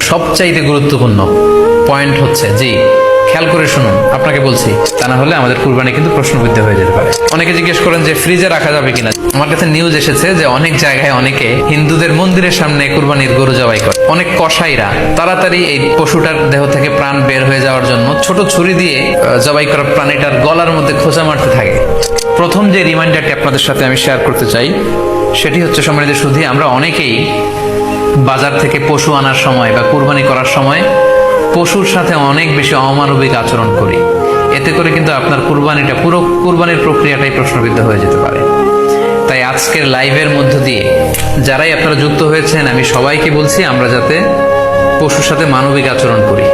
সবচাইতে গুরুত্বপূর্ণ পয়েন্ট হচ্ছে, জি খেয়াল করে শুনুন, আপনাকে বলছি, তা না হলে আমাদের কুরবানি কিন্তু প্রশ্নবিদ্ধ হয়ে যেতে পারে। অনেকে জিজ্ঞেস করেন যে ফ্রিজে রাখা যাবে কিনা। আমার কাছে নিউজ এসেছে যে অনেক জায়গায় অনেকে হিন্দুদের মন্দিরের সামনে কুরবানির গরু জবাই করে। অনেক কসাইরা তাড়াতাড়ি এই পশুটার দেহ থেকে প্রাণ বের হয়ে যাওয়ার জন্য ছোট ছুরি দিয়ে জবাই করা প্রাণীটার গলার মধ্যে খোঁচা মারতে থাকে। প্রথম যে রিমাইন্ডারটি আপনাদের সাথে আমি শেয়ার করতে চাই সেটি হচ্ছে, সম্মানিত সুধী, আমরা অনেকেই বাজার থেকে পশু আনার সময় বা কুরবানি করার সময় পশুর সাথে অনেক বেশি অমানবিক আচরণ করি। এতে করে কিন্তু আপনার কুরবানিটা, পুরো কুরবানির প্রক্রিয়াটাই প্রশ্নবিদ্ধ হয়ে যেতে পারে। তাই আজকের লাইভের মধ্য দিয়ে যারাই আপনারা যুক্ত হয়েছেন, আমি সবাইকে বলছি আমরা যাতে পশুর সাথে মানবিক আচরণ করি,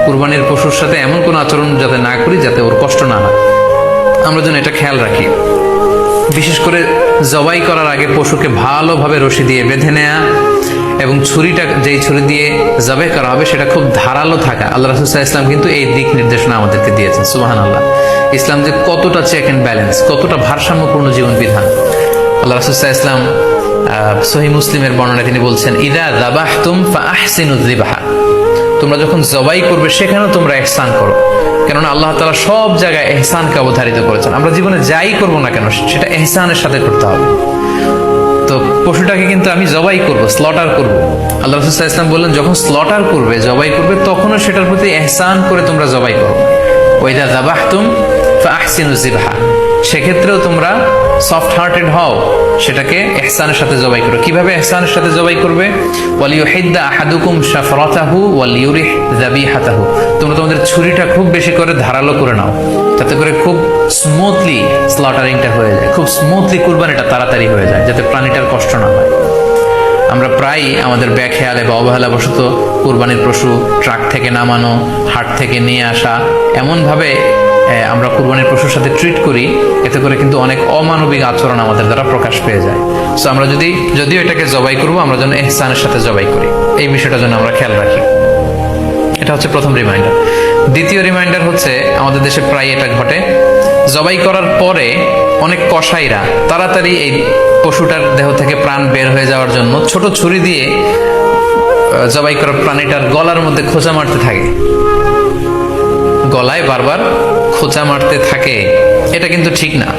কুরবানির পশুর সাথে এমন কোনো আচরণ যাতে না করি যাতে ওর কষ্ট না হয়, আমরা যেন এটা খেয়াল রাখি। বিশেষ করে জবাই করার আগে পশুকে ভালোভাবে রশি দিয়ে বেঁধে নেয়া এবং ছুরিটা যেই ছুরি দিয়ে জবাই করা হবে সেটা খুব ধারালো থাকা। আল্লাহ রাসূল সাল্লাল্লাহু আলাইহি ওয়াসাল্লাম কিন্তু এই দিক নির্দেশনা আমাদেরকে দিয়েছেন। সুবহানাল্লাহ, ইসলাম যে কতটা চেক এন্ড ব্যালেন্স, কতটা ভারসাম্যপূর্ণ জীবন বিধান। আল্লাহ রাসূল সাল্লাল্লাহু আলাইহি ওয়াসাল্লাম সহিহ মুসলিমের বর্ণনায় তিনি বলছেন, ইযা যাবাহতুম ফাআহসিনুয যিবহা, তোমরা যখন জবাই করবে সেখানেও তোমরা ইহসান করো। কেননা আল্লাহ তাআলা সব জায়গায় ইহসানকে অবধারিত করেছেন। আমরা জীবনে যাই করবো না কেন সেটা ইহসানের সাথে করতে হবে। তো পশুটাকে কিন্তু আমি জবাই করব, স্লটার করব। আল্লাহ রাসূল সাল্লাল্লাহু আলাইহি ওয়াসাল্লাম বললেন, যখন স্লটার করবে, জবাই করবে, তখনও সেটার প্রতি ইহসান করে তোমরা জবাই করো। ওয়া ইযা যাবাহতুম ফাআহসিনুয যিবহা, সেক্ষেত্রেও তোমরা সফট হার্টেড হও, সেটাকে ইহসানের সাথে জবাই করো। কিভাবে ইহসানের সাথে জবাই করবে? ওয়ালিয়ুহিদ্দা আহাদুকুম শাফরাতাহু ওয়ালিয়ুরিহ যাবিহাতাহু, তোমরা তোমাদের ছুরিটা খুব বেশি করে ধারালো করে নাও, যাতে করে খুব স্মুথলি স্লটারিংটা হয়ে যায়, খুব স্মুথলি কুরবানিটা তাড়াতাড়ি হয়ে যায়, যাতে প্রাণীটার কষ্ট না হয়। আমরা প্রায়ই আমাদের ব্যাখেয়ালে বা অবহেলাবশত কুরবানির পশু ট্রাক থেকে নামানো, হাট থেকে নিয়ে আসা, এমনভাবে আমরা কুরবানির পশুর সাথে ট্রিট করি, এতে করে কিন্তু অনেক অমানবিক আচরণ আমাদের দ্বারা প্রকাশ পেয়ে যায়। সো আমরা যদিও এটাকে জবাই করবো, আমরা যেন ইহসানের সাথে জবাই করি, এই বিষয়টা যেন আমরা খেয়াল রাখি। এটা হচ্ছে প্রথম রিমাইন্ডার। দ্বিতীয় রিমাইন্ডার হচ্ছে, আমাদের দেশে প্রায় এটা ঘটে, জবাই করার পরে অনেক কসাইরা তাড়াতাড়ি এই পশুটার দেহ থেকে প্রাণ বের হয়ে যাওয়ার জন্য ছোট ছুরি দিয়ে জবাই করা প্রাণীটার গলার মধ্যে খোঁচা মারতে থাকে, গলায় বারবার খোঁচা মারতে থাকে। এটা কিন্তু ঠিক না।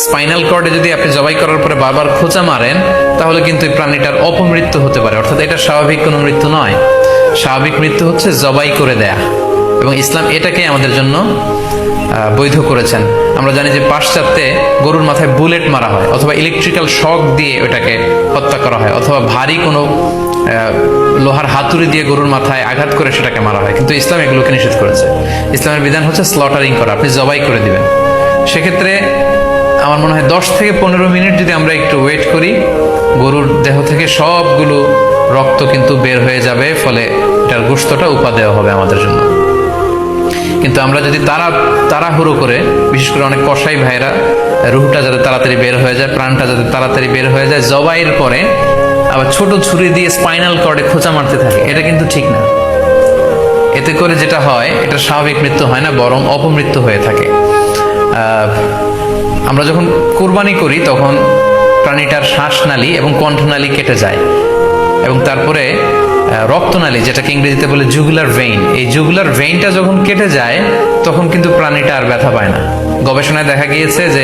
স্পাইনাল কর্ডে যদি আপনি জবাই করার পরে বারবার খোঁচা মারেন, তাহলে কিন্তু এই প্রাণীটার অপমৃত্যু হতে পারে, অর্থাৎ এটা স্বাভাবিক কোনো মৃত্যু নয়। স্বাভাবিক মৃত্যু হচ্ছে জবাই করে দেয়া, এবং ইসলাম এটাকে আমাদের জন্য বৈধ করেছেন। আমরা জানি যে পাশ্চাত্যে গরুর মাথায় বুলেট মারা হয়, অথবা ইলেকট্রিক্যাল শক দিয়ে ওটাকে হত্যা করা হয়, অথবা ভারী কোনো লোহার হাতুড়ি দিয়ে গরুর মাথায় আঘাত করে সেটাকে মারা হয়। কিন্তু ইসলাম এগুলোকে নিষেধ করেছে। ইসলামের বিধান হচ্ছে স্লটারিং করা, আপনি জবাই করে দিবেন। সেক্ষেত্রে আমার মনে হয় 10 থেকে 15 মিনিট যদি আমরা একটু ওয়েট করি, গরুর দেহ থেকে সবগুলো রক্ত কিন্তু বের হয়ে যাবে, ফলে এটার গোশতটা উপাদেয় হবে আমাদের জন্য। কিন্তু আমরা যদি তাড়াহুড়ো করে, বিশেষ করে অনেক কসাই ভাইরা রুহটা যাতে তাড়াতাড়ি বের হয়ে যায়, প্রাণটা যাতে তাড়াতাড়ি বের হয়ে যায়, জবাইয়ের পরে আবার ছোট ছুরি দিয়ে স্পাইনাল কর্ডে খোঁচা মারতে থাকে, এটা কিন্তু ঠিক না। এতে করে যেটা হয়, এটা স্বাভাবিক মৃত্যু হয় না, বরং অপমৃত্যু হয়ে থাকে। আমরা যখন কুরবানি করি তখন প্রাণীটার শ্বাসনালী এবং কণ্ঠনালী কেটে যায়, এবং তারপরে রক্তনালী, যেটাকে ইংরেজিতে বলে জুগুলার ভেইন, এই জুগুলার ভেইনটা যখন কেটে যায় তখন কিন্তু প্রাণীটা আর ব্যথা পায় না। গবেষণায় দেখা গিয়েছে যে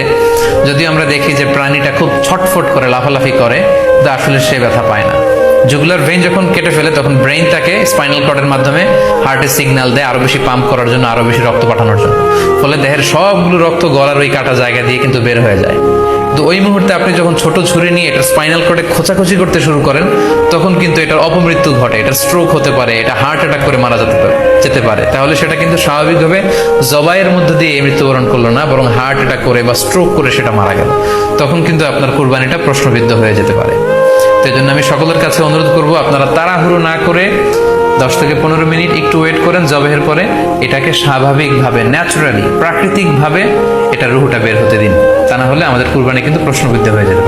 যদি আমরা দেখি যে প্রাণীটা খুব ছটফট করে, লাফালাফি করে, কিন্তু আসলে সে ব্যথা পায় না। জুগুলার ভেইন যখন কেটে ফেলে তখন ব্রেইন তাকে স্পাইনাল কর্ডের মাধ্যমে হার্টে সিগন্যাল দেয় আরো বেশি পাম্প করার জন্য, আরো বেশি রক্ত পাঠানোর জন্য। ফলে দেহের সবগুলো রক্ত গলার ওই কাটা জায়গা দিয়ে কিন্তু বের হয়ে যায়। তো ওই মুহূর্তে আপনি যখন ছোট ছুরি নিয়ে এটা স্পাইনাল কর্ডে খোঁচাখুচি করতে শুরু করেন, তখন কিন্তু এটার অপমৃত্যু ঘটে, এটা স্ট্রোক হতে পারে, এটা হার্ট অ্যাটাক করে মারা যেতে পারে। তাহলে সেটা কিন্তু স্বাভাবিকভাবে জবাইয়ের মধ্যে দিয়ে মৃত্যুবরণ করলো না, বরং হার্ট অ্যাটাক করে বা স্ট্রোক করে সেটা মারা গেল। তখন কিন্তু আপনার কুরবানিটা প্রশ্নবিদ্ধ হয়ে যেতে পারে। তো এই জন্য আমি সকলের কাছে অনুরোধ করবো, আপনারা তাড়াহুড়ো না করে 10 থেকে 15 মিনিট একটু ওয়েট করেন জবাইয়ের পরে, এটাকে স্বাভাবিকভাবে, ন্যাচুরালি, প্রাকৃতিকভাবে এটা রুহটা বের হতে দিন। তা না হলে আমাদের কুরবানি কিন্তু প্রশ্নবিদ্ধ হয়ে যেতে পারে।